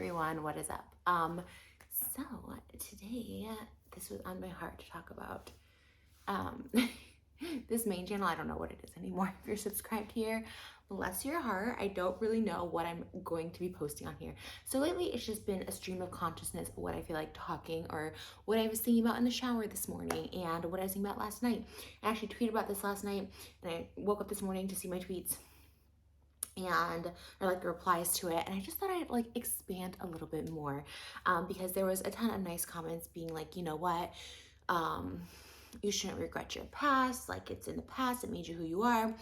everyone, what is up? So today, this was on my heart to talk about um, this main channel. I don't know what it is anymore. If you're subscribed here, bless your heart. I don't really know what I'm going to be posting on here. So lately, it's just been a stream of consciousness, what I feel like talking, or what I was thinking about in the shower this morning, and what I was thinking about last night. I actually tweeted about this last night, and I woke up this morning to see my tweets and or like the replies to it, and I just thought I'd like expand a little bit more, because there was a ton of nice comments being like, you know what, you shouldn't regret your past, like it's in the past, it made you who you are,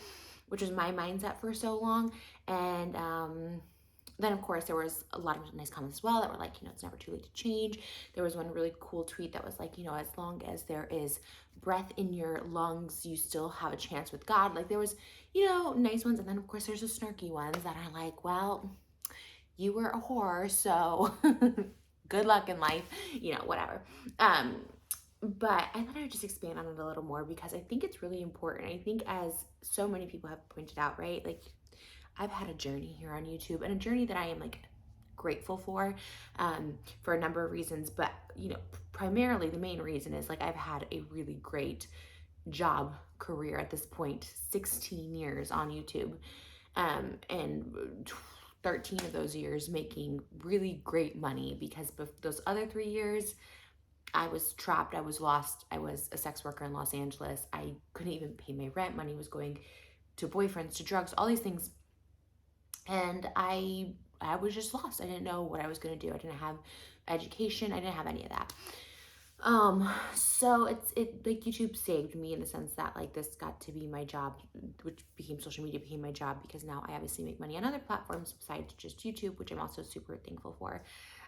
which was my mindset for so long. And then of course there was a lot of nice comments as well that were like, it's never too late to change. There was one really cool tweet that was like, as long as there is breath in your lungs, you still have a chance with God. Like there was, nice ones. And then of course there's the snarky ones that are like, well, you were a whore, so good luck in life, whatever. But I thought I would just expand on it a little more because I think it's really important. I think, as so many people have pointed out, right? Like, I've had a journey here on YouTube, and a journey that I am like grateful for a number of reasons. But, primarily the main reason is like I've had a really great job career at this point, 16 years on YouTube, and 13 of those years making really great money, because those other 3 years, I was trapped, I was lost, I was a sex worker in Los Angeles. I couldn't even pay my rent. Money was going to boyfriends, to drugs, all these things. And I was just lost. I didn't know what I was going to do. I didn't have education. I didn't have any of that. So it like YouTube saved me in the sense that like this got to be my job, which became social media, became my job, because now I obviously make money on other platforms besides just YouTube, which I'm also super thankful for.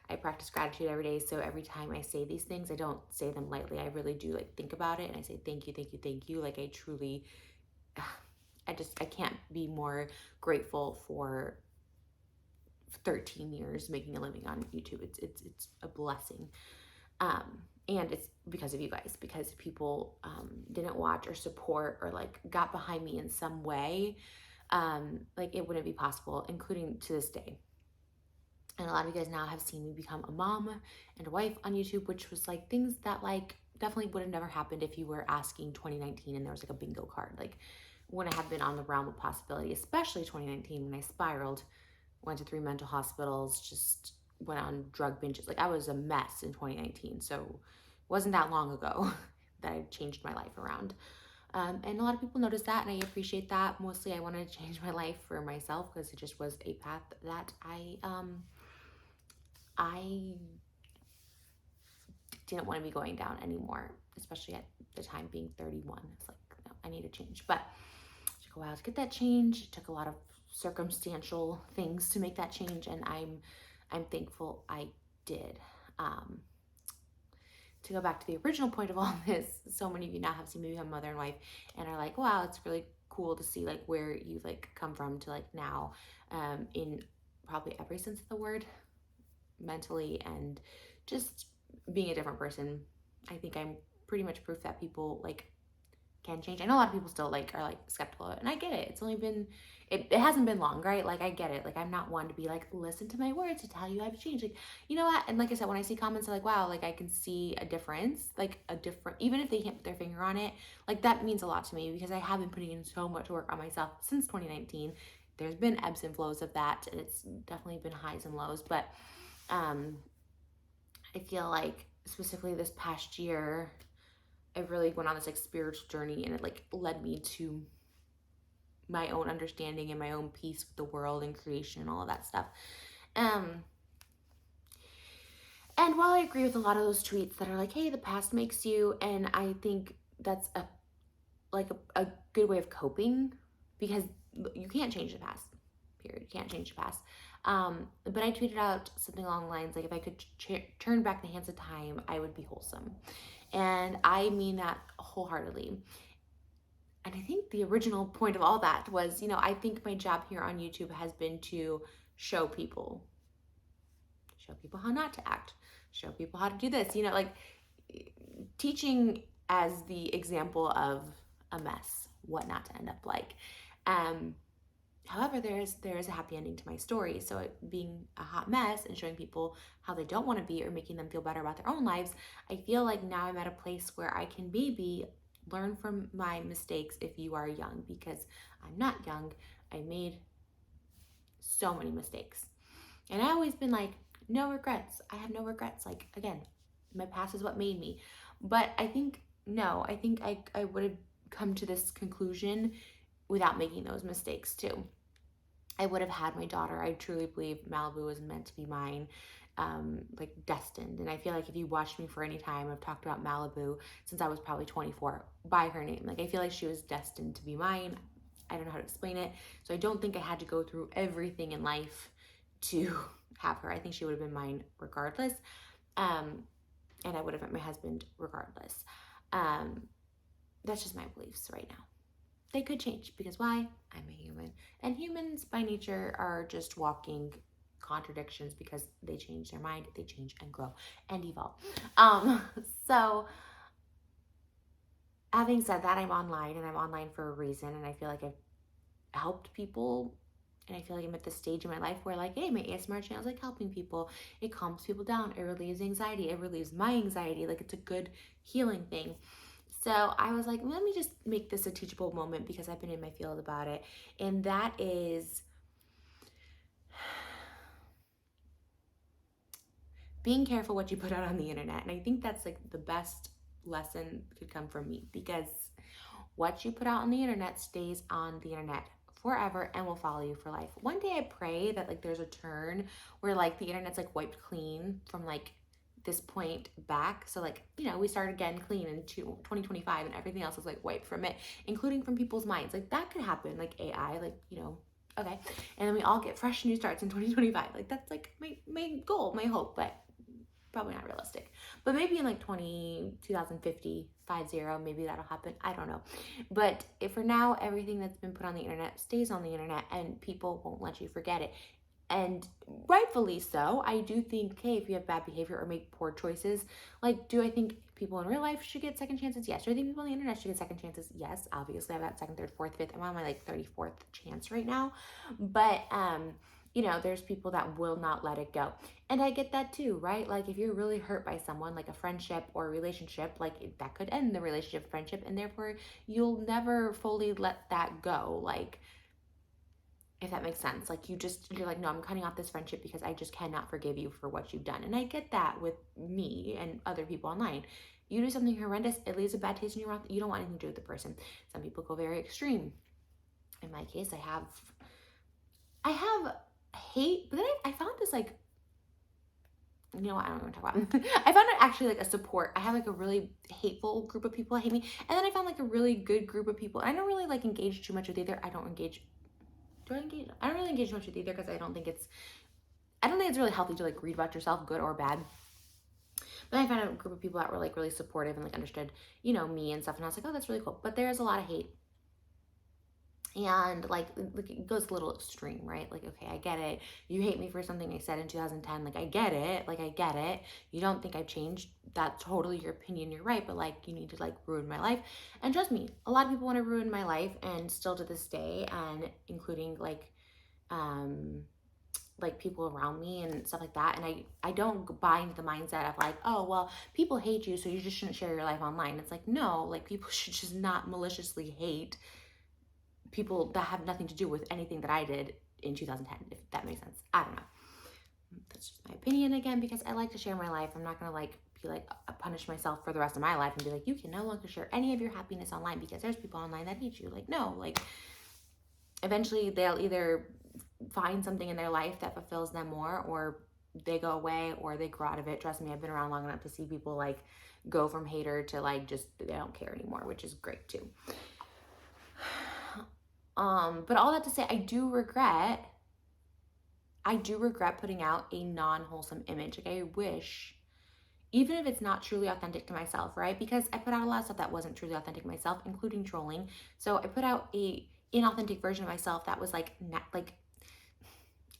I practice gratitude every day, so every time I say these things, I don't say them lightly. I really do like think about it, and I say thank you, thank you, thank you. Like I truly, I can't be more grateful for 13 years making a living on YouTube. It's a blessing. And it's because of you guys, because people didn't watch or support or like got behind me in some way, like it wouldn't be possible, including to this day. And a lot of you guys now have seen me become a mom and a wife on YouTube, which was like things that like definitely would have never happened if you were asking 2019 and there was like a bingo card. Like wouldn't have been on the realm of possibility, especially 2019 when I spiraled, went to 3 mental hospitals, just went on drug binges. Like I was a mess in 2019. So it wasn't that long ago that I changed my life around. And a lot of people noticed that, and I appreciate that. Mostly I wanted to change my life for myself because it just was a path that I didn't want to be going down anymore, especially at the time being 31. It's like, no, I need a change. But it took a while to get that change. It took a lot of circumstantial things to make that change, and I'm thankful I did. To go back to the original point of all this, so many of you now have seen me become mother and wife and are like, wow, it's really cool to see like where you've like come from to like now, in probably every sense of the word, mentally and just being a different person. I think I'm pretty much proof that people like can change. I know a lot of people still like are like skeptical of it, and I get it. It's only been, it hasn't been long, right? Like I get it. Like I'm not one to be like, listen to my words to tell you I've changed. Like, you know what? And like I said, when I see comments like, wow, like I can see a difference, like a different, even if they can't put their finger on it, like that means a lot to me because I have been putting in so much work on myself since 2019. There's been ebbs and flows of that, and it's definitely been highs and lows, but I feel like specifically this past year, I really went on this like spiritual journey, and it like led me to my own understanding and my own peace with the world and creation and all of that stuff. And while I agree with a lot of those tweets that are like, hey, the past makes you, and I think that's a good way of coping, because you can't change the past, period. You can't change the past. But I tweeted out something along the lines like, if I could turn back the hands of time, I would be wholesome. And I mean that wholeheartedly. And I think the original point of all that was, I think my job here on YouTube has been to show people how not to act, show people how to do this, like teaching as the example of a mess, what not to end up like, However, there is a happy ending to my story. So it being a hot mess and showing people how they don't want to be or making them feel better about their own lives, I feel like now I'm at a place where I can maybe learn from my mistakes if you are young, because I'm not young. I made so many mistakes. And I always been like, no regrets. I have no regrets. Like, again, my past is what made me. But I think, no, I think I would have come to this conclusion without making those mistakes too. I would have had my daughter. I truly believe Malibu was meant to be mine, like destined. And I feel like if you watched me for any time, I've talked about Malibu since I was probably 24 by her name. Like, I feel like she was destined to be mine. I don't know how to explain it. So I don't think I had to go through everything in life to have her. I think she would have been mine regardless. And I would have met my husband regardless. That's just my beliefs right now. They could change because why? I'm a human. And humans by nature are just walking contradictions because they change their mind, they change and grow and evolve. So having said that, I'm online and I'm online for a reason. And I feel like I've helped people. And I feel like I'm at this stage in my life where, like, hey, my ASMR channel is like helping people. It calms people down. It relieves anxiety. It relieves my anxiety. Like, it's a good healing thing. So I was like, let me just make this a teachable moment because I've been in my field about it. And that is being careful what you put out on the internet. And I think that's like the best lesson could come from me, because what you put out on the internet stays on the internet forever and will follow you for life. One day I pray that like there's a turn where like the internet's like wiped clean from like this point back. So like, you know, we start again clean in 2025 and everything else is like wiped from it, including from people's minds. Like that could happen, like AI, like, you know, okay. And then we all get fresh new starts in 2025. Like that's like my goal, my hope, but probably not realistic. But maybe in like 2050, 50, maybe that'll happen. I don't know. But if for now, everything that's been put on the internet stays on the internet and people won't let you forget it. And rightfully so. I do think, hey, if you have bad behavior or make poor choices, like, do I think people in real life should get second chances? Yes. Do I think people on the internet should get second chances? Yes. Obviously, I've got second, third, fourth, fifth. I'm on my like 34th chance right now. But you know, there's people that will not let it go. And I get that too, right? Like if you're really hurt by someone, like a friendship or a relationship, like that could end the relationship, friendship, and therefore you'll never fully let that go. Like, if that makes sense. Like you're like, no, I'm cutting off this friendship because I just cannot forgive you for what you've done. And I get that with me and other people online. You do something horrendous, it leaves a bad taste in your mouth. You don't want anything to do with the person. Some people go very extreme. In my case, I have hate, but then I found this like, you know what, I don't want to talk about. I found it actually like a support. I have like a really hateful group of people that hate me. And then I found like a really good group of people. I don't really like engage too much with either. I don't really engage much with either because I don't think it's really healthy to like read about yourself, good or bad. But I found a group of people that were like really supportive and like understood, you know, me and stuff. And I was like, oh, that's really cool. But there's a lot of hate. And like it goes a little extreme, right? Like, okay, I get it. You hate me for something I said in 2010. Like, I get it. Like, I get it. You don't think I've changed. That's totally your opinion. You're right. But like, you need to like ruin my life. And trust me, a lot of people want to ruin my life, and still to this day, and including like people around me and stuff like that. And I don't buy into the mindset of like, oh, well, people hate you, so you just shouldn't share your life online. It's like, no, like people should just not maliciously hate people that have nothing to do with anything that I did in 2010, if that makes sense. I don't know. That's just my opinion again, because I like to share my life. I'm not gonna like be like punish myself for the rest of my life and be like, you can no longer share any of your happiness online because there's people online that hate you. Like, no, like eventually they'll either find something in their life that fulfills them more, or they go away, or they grow out of it. Trust me, I've been around long enough to see people like go from hater to like just they don't care anymore, which is great too. But all that to say, I do regret putting out a non-wholesome image. Like I wish, even if it's not truly authentic to myself, right? Because I put out a lot of stuff that wasn't truly authentic to myself, including trolling. So I put out a inauthentic version of myself that was like I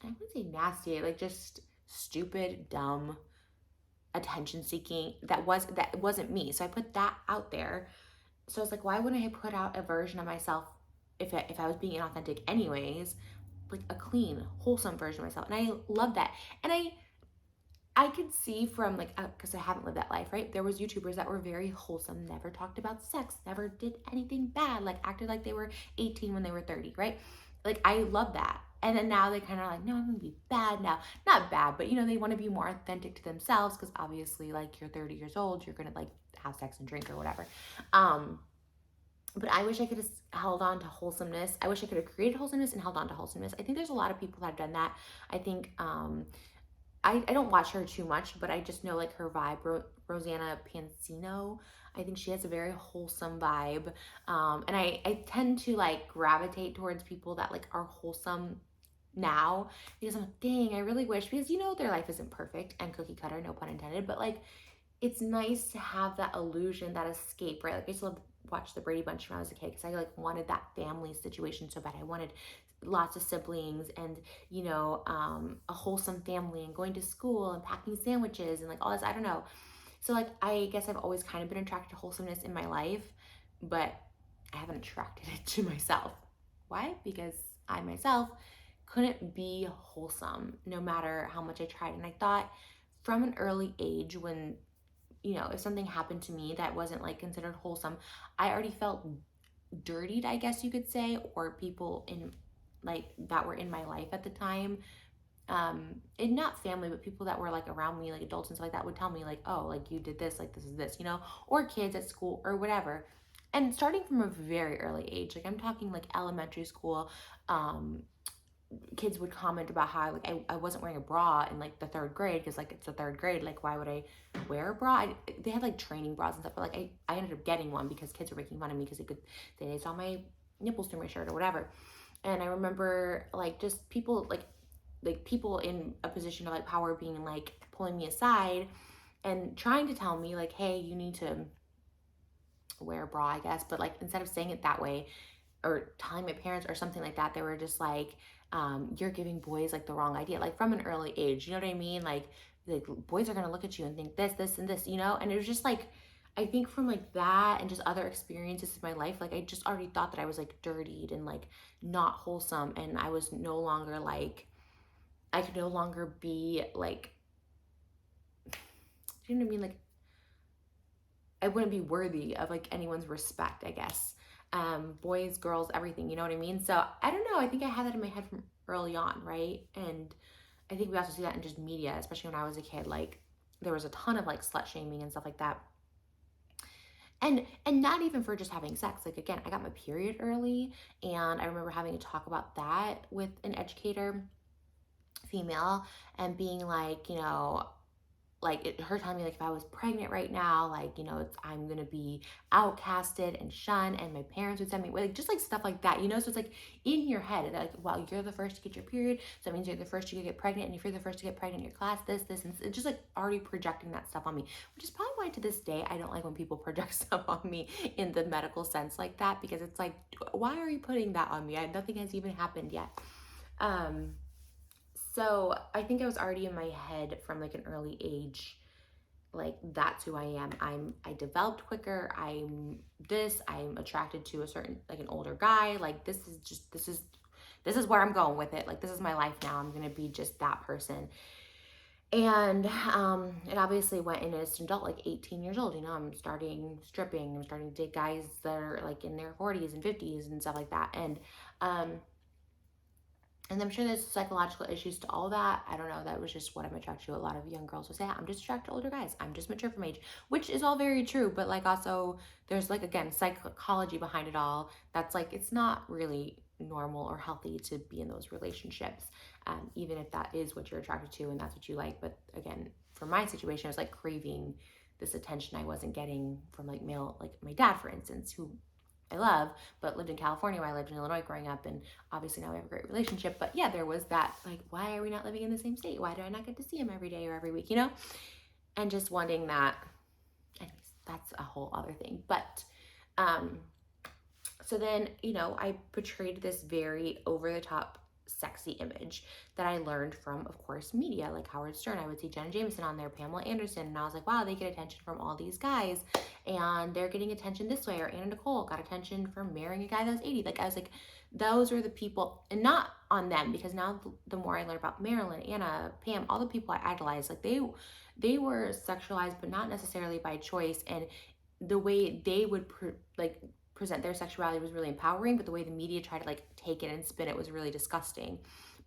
wouldn't say nasty, like just stupid, dumb, attention seeking. That wasn't me. So I put that out there. So I was like, why wouldn't I put out a version of myself if I was being inauthentic anyways, like a clean, wholesome version of myself. And I love that. And I could see from like, because I haven't lived that life, right? There was YouTubers that were very wholesome, never talked about sex, never did anything bad, like acted like they were 18 when they were 30, right? Like I love that. And then now they kind of like, no, I'm gonna be bad now. Not bad, but they want to be more authentic to themselves because obviously, like you're 30 years old, you're gonna like have sex and drink or whatever. But I wish I could have held on to wholesomeness. I wish I could have created wholesomeness and held on to wholesomeness. I think there's a lot of people that have done that. I think I don't watch her too much, but I just know like her vibe. Rosanna Pansino, I think she has a very wholesome vibe. And I tend to like gravitate towards people that like are wholesome now because I'm like, dang, I really wish, because their life isn't perfect and cookie cutter, no pun intended, but like it's nice to have that illusion, that escape, right? Like I used to love watch the Brady Bunch when I was a kid because I like wanted that family situation so bad. I wanted lots of siblings and a wholesome family and going to school and packing sandwiches and like all this. I don't know. So like I guess I've always kind of been attracted to wholesomeness in my life, but I haven't attracted it to myself. Why? Because I myself couldn't be wholesome no matter how much I tried. And I thought from an early age when if something happened to me that wasn't like considered wholesome, I already felt dirtied, I guess you could say, or people in like that were in my life at the time, and not family, but people that were like around me, like adults and stuff like that, would tell me like, oh, like you did this, like this is this, or kids at school or whatever. And starting from a very early age, like I'm talking like elementary school, kids would comment about how like I wasn't wearing a bra in like the third grade because like it's the third grade, like why would I wear a bra? They had like training bras and stuff, but like I ended up getting one because kids were making fun of me because they saw my nipples through my shirt or whatever. And I remember like just people like people in a position of like power being like pulling me aside and trying to tell me like, hey, you need to wear a bra, I guess, but like instead of saying it that way or telling my parents or something like that, they were just like, you're giving boys like the wrong idea, like from an early age, you know what I mean? Like boys are gonna look at you and think this and this, and it was just like, I think from like that and just other experiences in my life, like I just already thought that I was like dirtied and like not wholesome, and I was no longer like, I could no longer be like, you know what I mean? Like I wouldn't be worthy of like anyone's respect, I guess. Boys, girls, everything, you know what I mean? So I don't know. I think I had that in my head from early on, right? And I think we also see that in just media, especially when I was a kid. Like there was a ton of like slut shaming and stuff like that. And not even for just having sex. Like again, I got my period early, and I remember having to talk about that with an educator, female, and being like, like her telling me like if I was pregnant right now, like I'm gonna be outcasted and shunned, and my parents would send me like just like stuff like that, so it's like in your head like, well, you're the first to get your period, so that means you're the first to get pregnant, and if you're the first to get pregnant in your class, this and it's just like already projecting that stuff on me, which is probably why to this day I don't like when people project stuff on me in the medical sense like that, because it's like, why are you putting that on me? Nothing has even happened yet. So I think I was already in my head from like an early age, like that's who I am. I developed quicker. I'm attracted to a certain, like an older guy. Like this is where I'm going with it. Like this is my life now. I'm gonna be just that person. And it obviously went in as an adult, like 18 years old. I'm starting stripping. I'm starting to date guys that are like in their 40s and 50s and stuff like that. And I'm sure there's psychological issues to all that. I don't know. That was just what I'm attracted to. A lot of young girls will say, I'm just attracted to older guys. I'm just mature from age, which is all very true. But like also there's like, again, psychology behind it all. That's like, it's not really normal or healthy to be in those relationships, even if that is what you're attracted to and that's what you like. But again, for my situation, I was like craving this attention I wasn't getting from like male, like my dad, for instance, who I love, but lived in California while I lived in Illinois growing up, and obviously now we have a great relationship. But yeah, there was that, like, why are we not living in the same state? Why do I not get to see him every day or every week, And just wanting that. Anyways, that's a whole other thing. But so then, I portrayed this very over-the-top sexy image that I learned from, of course, media, like Howard Stern. I would see Jenna Jameson on there, Pamela Anderson, and I was like, wow, they get attention from all these guys, and they're getting attention this way. Or Anna Nicole got attention from marrying a guy that was 80. Like, I was like, those were the people, and not on them, because now the more I learn about Marilyn, Anna, Pam, all the people I idolized, like they were sexualized, but not necessarily by choice. And the way they would present their sexuality was really empowering, but the way the media tried to like take it and spin it was really disgusting.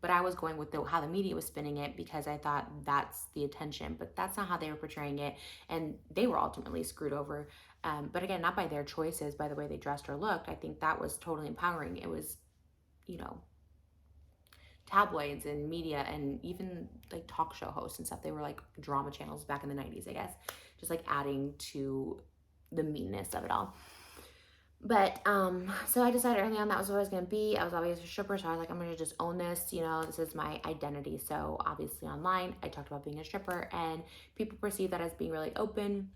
But I was going with how the media was spinning it because I thought that's the attention, but that's not how they were portraying it, and they were ultimately screwed over. But again, not by their choices, by the way they dressed or looked. I think that was totally empowering. It was, you know, tabloids and media and even like talk show hosts and stuff. They were like drama channels back in the 90s, I guess, just like adding to the meanness of it all. But so I decided early on that was what I was going to be. I was always a stripper, so I was like, I'm going to just own this. You know, this is my identity. So obviously online, I talked about being a stripper, and people perceive that as being really open.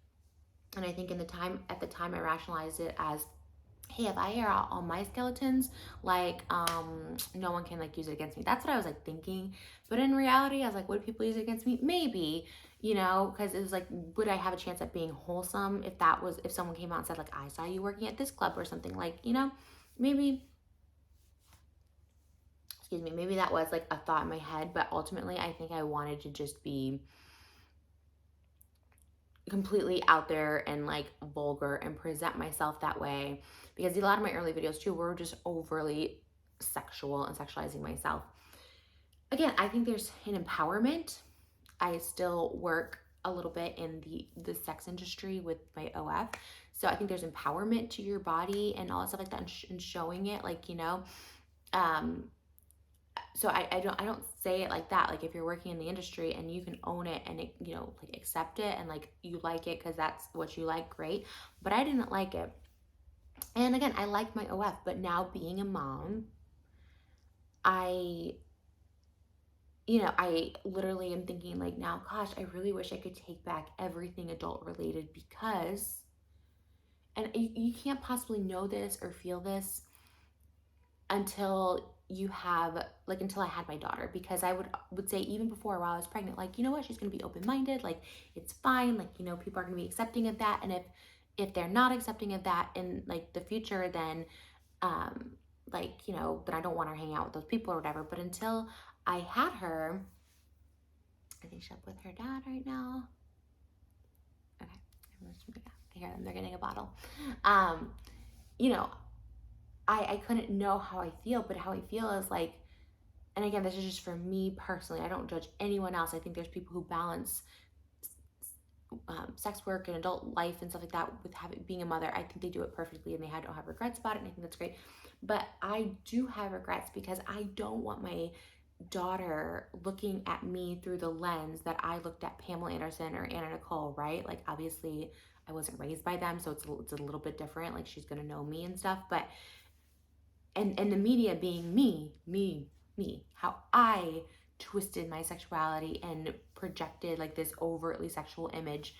And I think at the time, I rationalized it as, hey, if I air out all my skeletons, like no one can like use it against me. That's what I was like thinking. But in reality, I was like, would people use it against me? Maybe, you know, because it was like, would I have a chance at being wholesome if someone came out and said like, I saw you working at this club or something, like, you know, maybe, excuse me, maybe that was like a thought in my head. But ultimately, I think I wanted to just be completely out there and like vulgar and present myself that way, because a lot of my early videos too were just overly sexual and sexualizing myself. Again, I think there's an empowerment. I still work a little bit in the sex industry with my OF, so I think there's empowerment to your body and all that stuff like that, and showing it, like, you know, so I don't say it like that. Like, if you're working in the industry and you can own it and it, you know, like accept it and like you like it because that's what you like, great. But I didn't like it. And again, I liked my OF, but now being a mom, I literally am thinking like now, gosh, I really wish I could take back everything adult related, because, and you can't possibly know this or feel this until I had my daughter, because I would say even before, while I was pregnant, like, you know what, she's going to be open-minded, like it's fine, like, you know, people are going to be accepting of that. And if they're not accepting of that in like the future, then like, you know, then I don't want her hanging out with those people or whatever. But until I had her, I think she's up with her dad right now. Okay, I hear them, they're getting a bottle. You know, I couldn't know how I feel, but how I feel is like, and again, this is just for me personally, I don't judge anyone else. I think there's people who balance sex work and adult life and stuff like that with being a mother. I think they do it perfectly, and they don't have regrets about it, and I think that's great. But I do have regrets because I don't want my daughter looking at me through the lens that I looked at Pamela Anderson or Anna Nicole, right? Like, obviously I wasn't raised by them, so it's a little bit different. Like, she's gonna know me and stuff, but and the media being me, how I twisted my sexuality and projected like this overtly sexual image.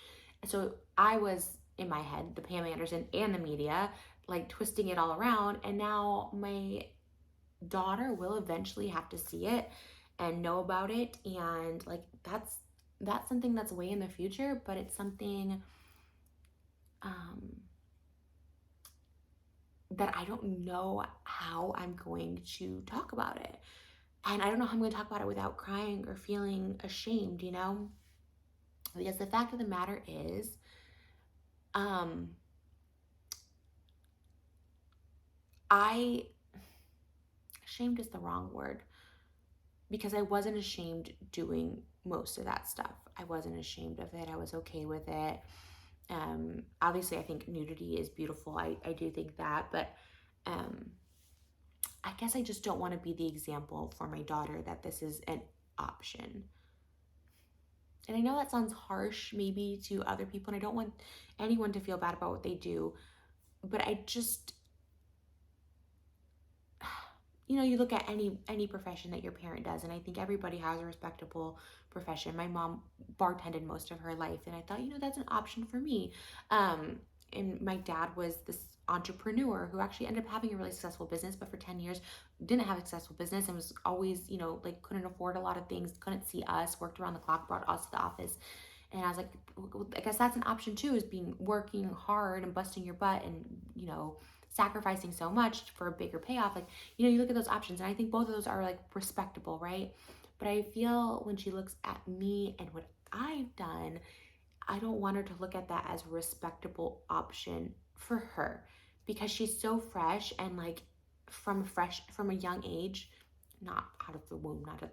So I was, in my head, the Pam Anderson and the media, like twisting it all around. And now my daughter will eventually have to see it and know about it. And like, that's something that's way in the future, but it's something that I don't know how I'm going to talk about it. And I don't know how I'm going to talk about it without crying or feeling ashamed, you know? Because the fact of the matter is, ashamed is the wrong word, because I wasn't ashamed doing most of that stuff. I wasn't ashamed of it. I was okay with it. Obviously, I think nudity is beautiful. I do think that, but I guess I just don't want to be the example for my daughter that this is an option. And I know that sounds harsh maybe to other people, and I don't want anyone to feel bad about what they do, but I just, you know, you look at any profession that your parent does, and I think everybody has a respectable profession. My mom bartended most of her life, and I thought, you know, that's an option for me. And my dad was this entrepreneur who actually ended up having a really successful business, but for 10 years didn't have a successful business and was always, you know, like couldn't afford a lot of things, couldn't see us, worked around the clock, brought us to the office. And I was like, I guess that's an option too, is working hard and busting your butt and, you know, sacrificing so much for a bigger payoff. Like, you know, you look at those options, and I think both of those are like respectable, right? But I feel when she looks at me and what I've done, I don't want her to look at that as a respectable option for her, because she's so fresh, and like from a young age, not out of the womb, not a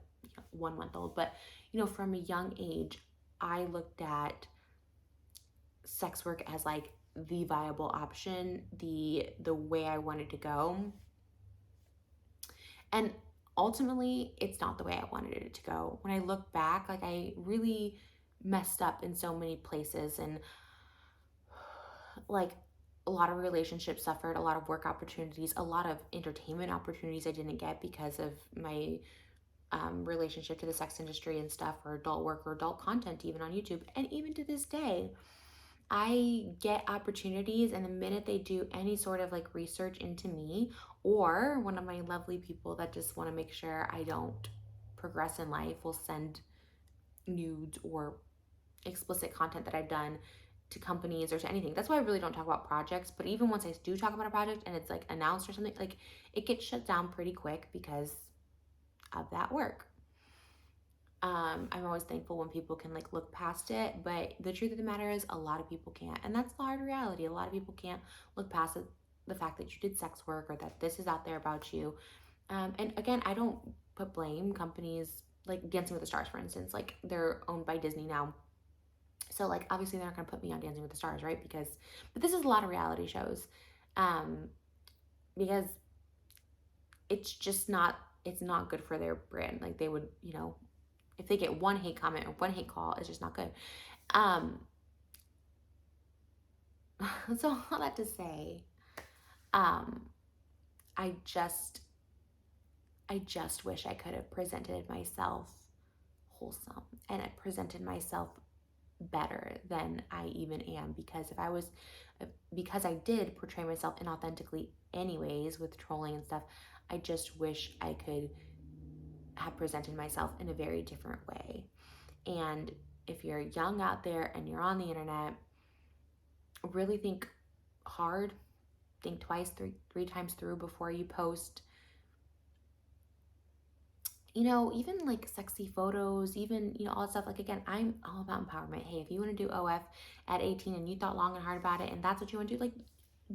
1 month old, but you know, from a young age, I looked at sex work as like the viable option, the way I wanted to go. And ultimately, it's not the way I wanted it to go. When I look back, like I really messed up in so many places, and like a lot of relationships suffered, a lot of work opportunities, a lot of entertainment opportunities I didn't get because of my relationship to the sex industry and stuff, or adult work or adult content, even on YouTube. And even to this day, I get opportunities, and the minute they do any sort of like research into me, or one of my lovely people that just want to make sure I don't progress in life will send nudes or explicit content that I've done to companies or to anything. That's why I really don't talk about projects. But even once I do talk about a project and it's like announced or something, like it gets shut down pretty quick because of that work. I'm always thankful when people can like look past it, but the truth of the matter is a lot of people can't, and that's the hard reality. A lot of people can't look past it, the fact that you did sex work or that this is out there about you. And again, I don't put blame. Companies like Dancing with the Stars, for instance, like they're owned by Disney now, so like obviously they're not going to put me on Dancing with the Stars, right? But this is a lot of reality shows, um, because it's not good for their brand. Like they would, you know, if they get one hate comment or one hate call, it's just not good. So all that to say, um, I just wish I could have presented myself wholesome, and I presented myself better than I even am, because I did portray myself inauthentically anyways with trolling and stuff. I just wish I could have presented myself in a very different way. And if you're young out there and you're on the internet, really think hard, think twice, three times through before you post, you know, even like sexy photos, even, you know, all that stuff. Like, again, I'm all about empowerment. Hey, if you want to do OF at 18 and you thought long and hard about it and that's what you want to do, like,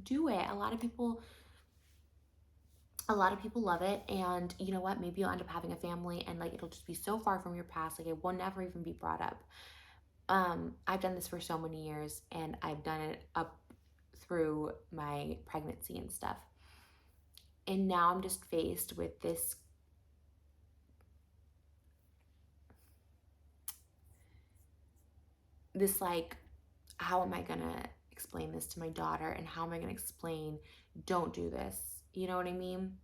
do it. A lot of people love it. And you know what? Maybe you'll end up having a family and like it'll just be so far from your past, like it will never even be brought up. I've done this for so many years, and I've done it up through my pregnancy and stuff. And now I'm just faced with this like, how am I gonna explain this to my daughter, and how am I gonna explain, don't do this, you know what I mean?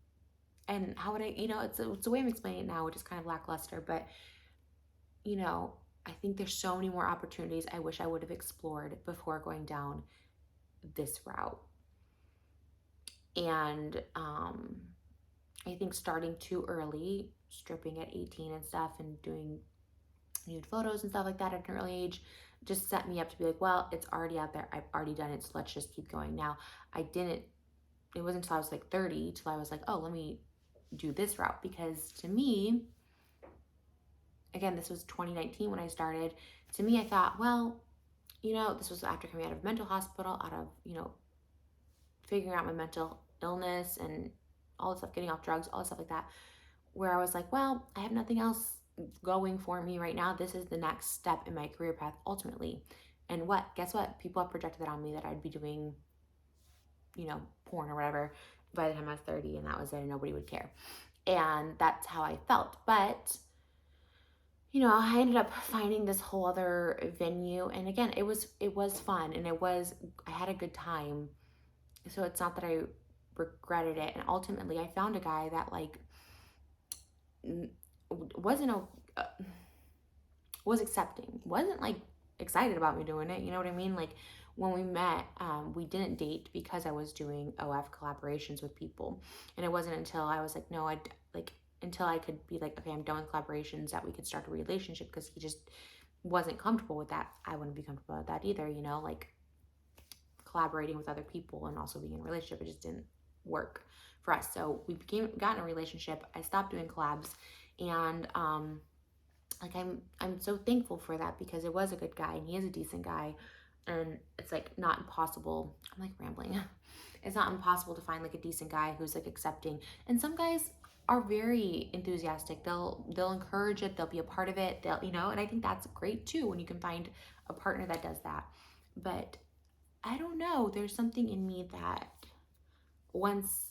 And how would I, you know, it's a way I'm explaining it now, which is kind of lackluster, but you know, I think there's so many more opportunities I wish I would have explored before going down this route. And I think starting too early, stripping at 18 and stuff, and doing nude photos and stuff like that at an early age, just set me up to be like, well, it's already out there, I've already done it, so let's just keep going. Now, it wasn't until I was like 30 till I was like, oh, let me do this route. Because to me, again, this was 2019 when I started. To me, I thought, well, you know, this was after coming out of mental hospital, out of, you know, figuring out my mental illness and all this stuff, getting off drugs, all this stuff like that, where I was like, well, I have nothing else going for me right now. This is the next step in my career path ultimately. And guess what? People have projected that on me, that I'd be doing, you know, porn or whatever by the time I was 30, and that was it, and nobody would care. And that's how I felt. But you know, I ended up finding this whole other venue, and again, it was fun, and I had a good time. So it's not that I regretted it. And ultimately, I found a guy that like was accepting, wasn't like excited about me doing it. You know what I mean? Like when we met, we didn't date because I was doing OF collaborations with people, and it wasn't until I was like, no, until I could be like, okay, I'm done with collaborations, that we could start a relationship, because he just wasn't comfortable with that. I wouldn't be comfortable with that either, you know, like collaborating with other people and also being in a relationship. It just didn't work for us. So we got in a relationship. I stopped doing collabs, and like I'm so thankful for that, because it was a good guy and he is a decent guy, and it's like not impossible. I'm like rambling. It's not impossible to find like a decent guy who's like accepting. And some guys are very enthusiastic. They'll encourage it. They'll be a part of it. They'll, and I think that's great too when you can find a partner that does that. But I don't know. There's something in me that once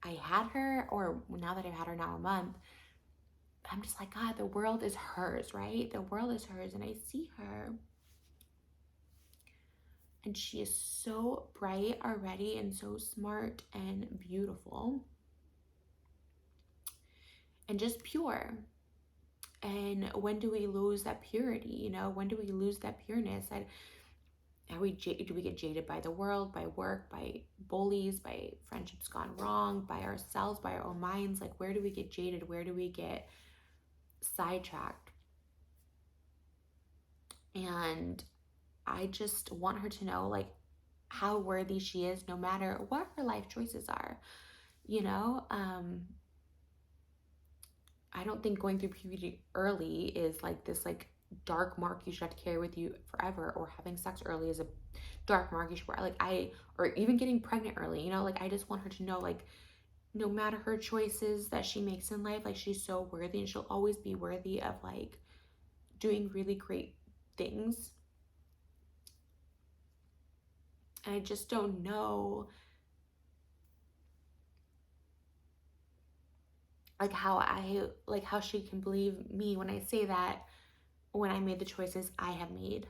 I had her, or now that I've had her now a month, I'm just like, God, the world is hers, right? The world is hers. And I see her, and she is so bright already and so smart and beautiful and just pure. And when do we lose that purity? When do we lose that pureness? Do we get jaded by the world, by work, by bullies, by friendships gone wrong, by ourselves, by our own minds? Like, where do we get jaded? Where do we get sidetracked? And I just want her to know, like, how worthy she is, no matter what her life choices are. I don't think going through puberty early is like this like dark mark you should have to carry with you forever, or having sex early is a dark mark you should wear. Or even getting pregnant early, like I just want her to know, like, no matter her choices that she makes in life, like, she's so worthy, and she'll always be worthy of like doing really great things. And I just don't know like how she can believe me when I say that, when I made the choices I have made.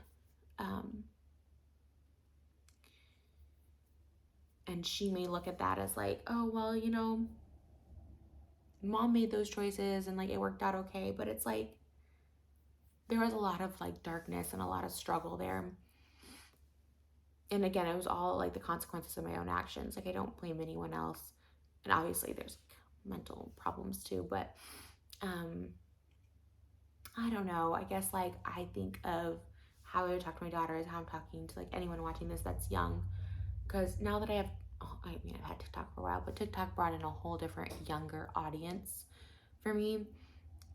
And she may look at that as like, oh, well, mom made those choices and like it worked out okay. But it's like, there was a lot of like darkness and a lot of struggle there. And again, it was all like the consequences of my own actions. Like, I don't blame anyone else. And obviously there's mental problems too, but I don't know. I guess like I think of how I would talk to my daughter as how I'm talking to like anyone watching this that's young. Because now that I've had TikTok for a while, but TikTok brought in a whole different younger audience for me.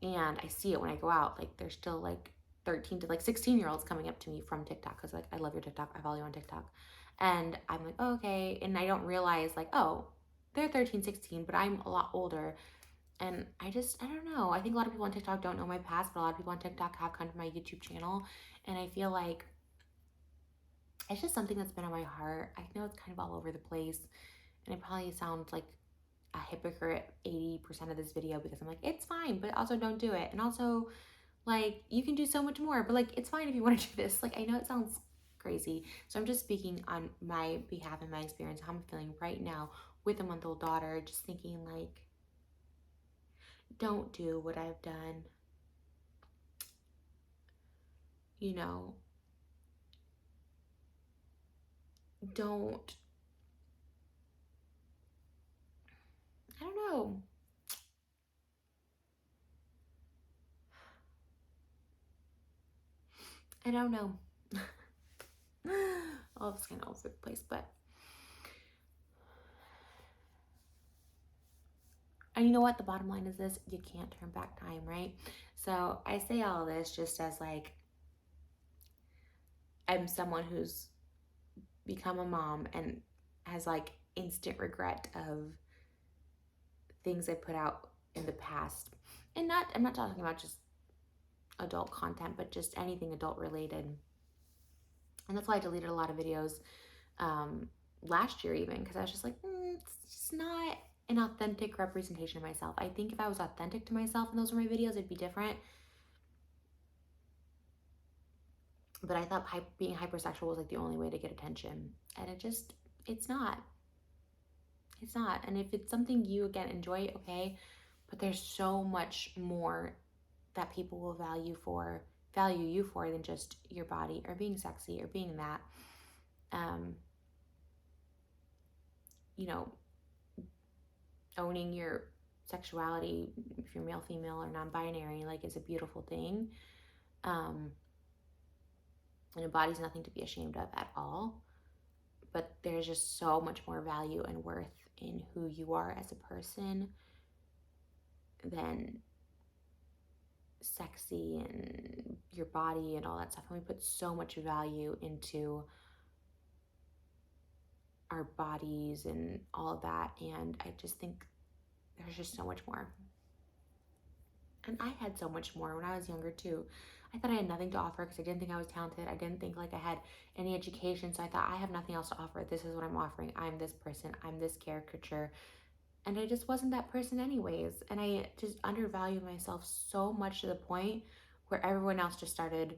And I see it when I go out. Like, there's still like 13 to like 16-year-olds coming up to me from TikTok, because like, I love your TikTok, I follow you on TikTok. And I'm like, oh, okay. And I don't realize like, oh, they're 13, 16, but I'm a lot older. And I don't know. I think a lot of people on TikTok don't know my past, but a lot of people on TikTok have come to my YouTube channel. And I feel like it's just something that's been on my heart. I know it's kind of all over the place, and it probably sounds like a hypocrite 80% of this video, because I'm like, it's fine, but also don't do it. And also, like, you can do so much more, but like, it's fine if you want to do this. Like, I know it sounds crazy. So I'm just speaking on my behalf and my experience, how I'm feeling right now with a month-old daughter, just thinking like, don't do what I've done. Don't, I don't know. I don't know. All this kind of all over the place, but and you know what? The bottom line is this: you can't turn back time, right? So I say all this just as like, I'm someone who's become a mom and has like instant regret of things I put out in the past. And I'm not talking about just adult content, but just anything adult related. And that's why I deleted a lot of videos last year, even, because I was just like, it's just not an authentic representation of myself. I think if I was authentic to myself and those were my videos, it'd be different. But I thought being hypersexual was like the only way to get attention, and it's not. It's not. And if it's something you again enjoy, okay, but there's so much more that people will value you for than just your body or being sexy or being that. Owning your sexuality, if you're male, female, or non-binary, like, is a beautiful thing. And a body's nothing to be ashamed of at all. but there's just so much more value and worth in who you are as a person than sexy and your body and all that stuff. And we put so much value into our bodies and all of that. And I just think there's just so much more. And I had so much more when I was younger too. I thought I had nothing to offer because I didn't think I was talented. I didn't think like I had any education. So I thought I have nothing else to offer. This is what I'm offering. I'm this person. I'm this caricature. And I just wasn't that person anyways. And I just undervalued myself so much to the point where everyone else just started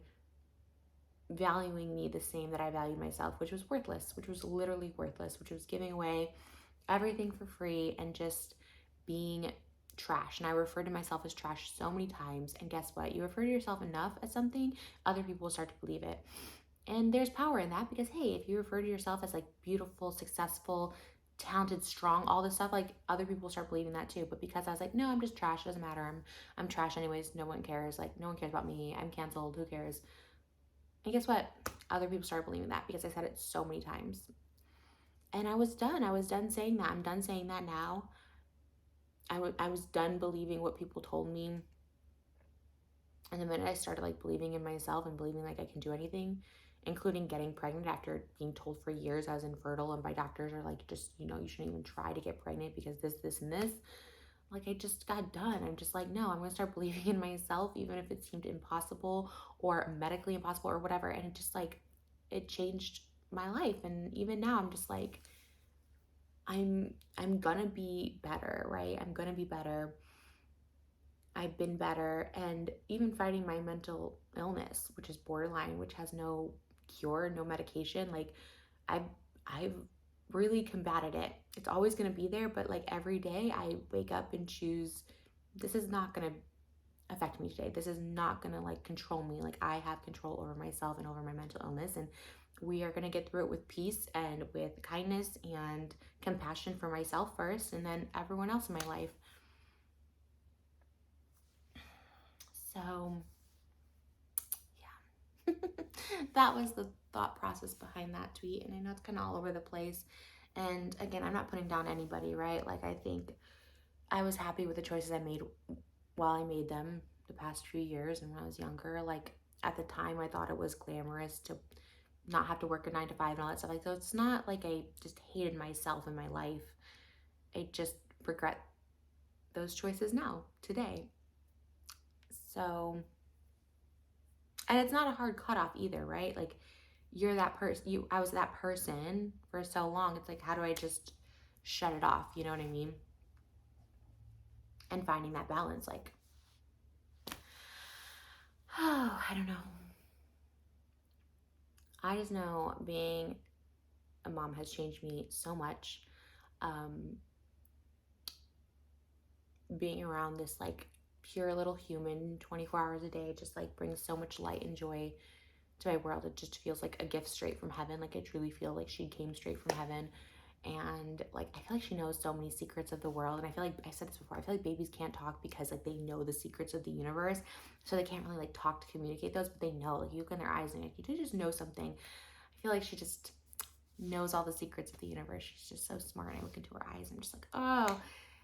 valuing me the same that I valued myself, which was worthless, which was literally worthless, which was giving away everything for free and just being trash. And I refer to myself as trash so many times. And guess what? You refer to yourself enough as something, other people will start to believe it. And there's power in that because, hey, if you refer to yourself as like beautiful, successful, talented, strong, all this stuff, like other people start believing that too. But because I was like, no, I'm just trash, it doesn't matter. I'm trash anyways. No one cares. Like no one cares about me. I'm canceled. Who cares? And guess what? Other people started believing that because I said it so many times. And I was done. I was done saying that. I'm done saying that now. I was done believing what people told me. And the minute I started like believing in myself and believing like I can do anything, including getting pregnant after being told for years I was infertile and by doctors are like, just, you shouldn't even try to get pregnant because this, and this. Like I just got done. I'm just like, no, I'm going to start believing in myself, even if it seemed impossible or medically impossible or whatever. And it just like, it changed my life. And even now I'm just like, I'm gonna be better, right? I'm gonna be better. I've been better. And even fighting my mental illness, which is borderline, which has no cure, no medication, like I've really combated it. It's always gonna be there, but like every day I wake up and choose, this is not gonna affect me today. This is not gonna like control me. Like I have control over myself and over my mental illness, and we are gonna get through it with peace and with kindness and compassion for myself first, and then everyone else in my life. So yeah, that was the thought process behind that tweet. And I know it's kind of all over the place. And again, I'm not putting down anybody, right? Like I think I was happy with the choices I made while I made them the past few years. And when I was younger, like at the time I thought it was glamorous to not have to work a 9 to 5 and all that stuff. Like, so it's not like I just hated myself in my life. I just regret those choices now, today. So, and it's not a hard cutoff either, right? Like you're that person, I was that person for so long. It's like, how do I just shut it off? You know what I mean? And finding that balance, like, oh, I don't know. I just know being a mom has changed me so much. Being around this like pure little human 24 hours a day just like brings so much light and joy to my world. It just feels like a gift straight from heaven. Like I truly feel like she came straight from heaven. And like I feel like she knows so many secrets of the world. And I feel like I said this before, I feel like babies can't talk because like they know the secrets of the universe, so they can't really like talk to communicate those, but they know. Like you look in their eyes and like you just know something. I feel like she just knows all the secrets of the universe. She's just so smart. I look into her eyes and I'm just like, oh,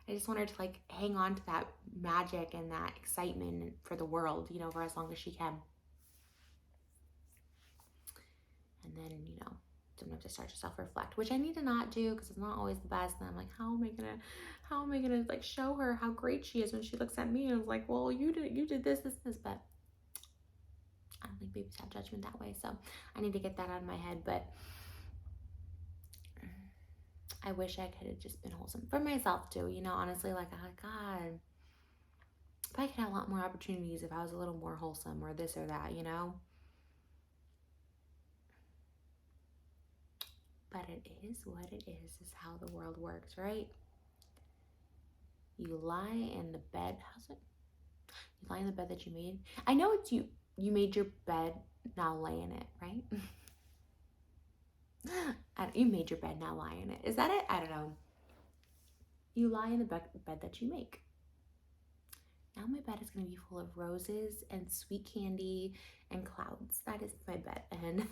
I just want her to like hang on to that magic and that excitement for the world, for as long as she can. And then, sometimes I start to self-reflect, which I need to not do because it's not always the best. And I'm like, how am I gonna like show her how great she is when she looks at me? And I was like, well, you did this, but I don't think babies have judgment that way. So I need to get that out of my head. But I wish I could have just been wholesome for myself too. Honestly, like, oh God, if I could have a lot more opportunities if I was a little more wholesome or this or that, But it is what it is how the world works, right? You lie in the bed. How's it? You lie in the bed that you made. I know it's you. You made your bed, now lay in it, right? You made your bed, now lie in it. Is that it? I don't know. You lie in the bed that you make. Now my bed is going to be full of roses and sweet candy and clouds. That is my bed. And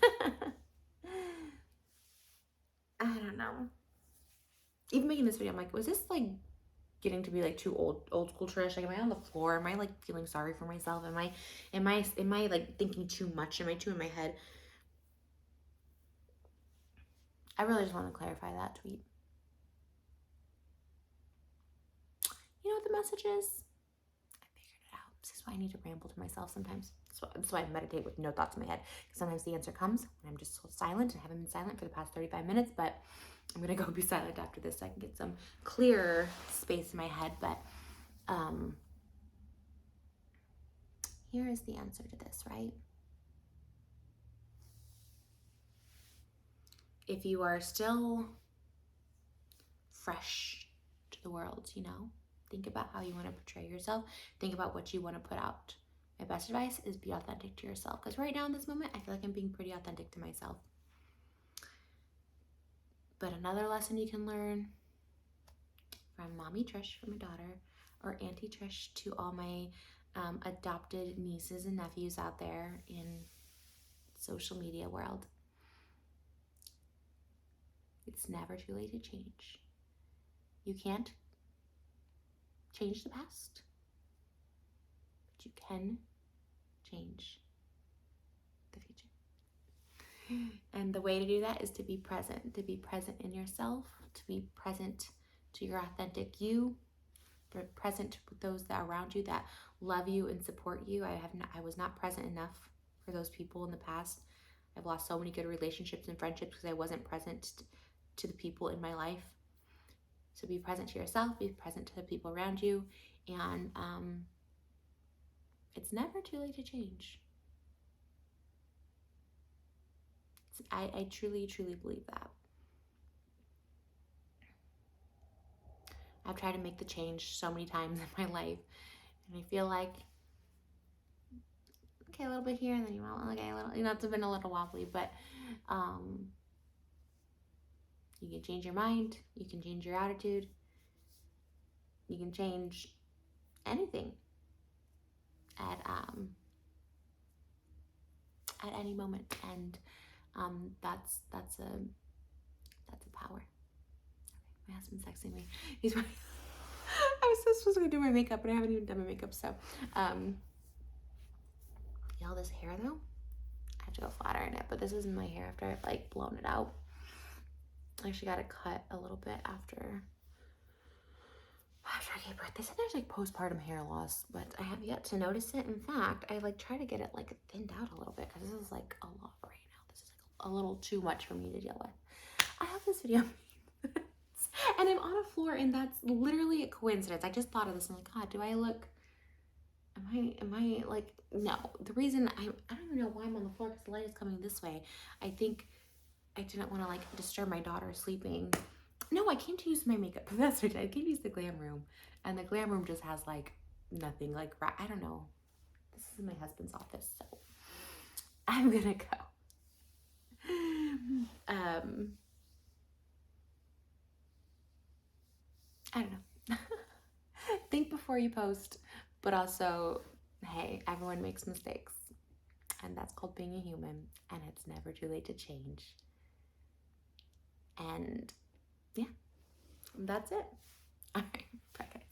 don't know. Even making this video, I'm like, was this like getting to be like too old school Trish? Like, am I on the floor? Am I like feeling sorry for myself? Am I like thinking too much? Am I too in my head? I really just want to clarify that tweet. You know what the message is? I figured it out. This is why I need to ramble to myself sometimes. That's why I meditate with no thoughts in my head. Because sometimes the answer comes when I'm just so silent, and I haven't been silent for the past 35 minutes, but I'm gonna go be silent after this so I can get some clearer space in my head. But here is the answer to this, right? If you are still fresh to the world, you know, think about how you want to portray yourself. Think about what you want to put out. My best advice is be authentic to yourself. Because right now in this moment, I feel like I'm being pretty authentic to myself. But another lesson you can learn from Mommy Trish, from my daughter, or Auntie Trish to all my adopted nieces and nephews out there in social media world. It's never too late to change. You can't change the past, but you can change the future. And the way to do that is to be present in yourself, to be present to your authentic you, present with those that are around you that love you and support you. I was not present enough for those people in the past. I've lost so many good relationships and friendships because I wasn't present to the people in my life. So be present to yourself, be present to the people around you, and it's never too late to change. I truly, truly believe that. I've tried to make the change so many times in my life, and I feel like, okay, a little bit here, and then okay, a little, you know, it's been a little wobbly, but you can change your mind, you can change your attitude, you can change anything at any moment, and that's a power. Okay, my husband's texting me. I was so supposed to do my makeup, but I haven't even done my makeup. So, y'all, this hair though, I have to go flat iron it. But this isn't my hair after I've like blown it out. I actually got it cut a little bit after I gave birth. They said there's like postpartum hair loss, but I have yet to notice it. In fact, I like try to get it like thinned out a little bit because this is like a lot right now. This is like a little too much for me to deal with. I hope this video and I'm on a floor, and that's literally a coincidence. I just thought of this. I'm like, God, do I look? Am I like? No. The reason I don't even know why I'm on the floor because the light is coming this way. I think I didn't want to like disturb my daughter sleeping. No, I came to use my makeup. That's what I came to use the glam room, and the glam room just has like nothing. Like I don't know. This is my husband's office, so I'm gonna go. I don't know. Think before you post, but also, hey, everyone makes mistakes, and that's called being a human, and it's never too late to change. And yeah, that's it. All right, bye guys.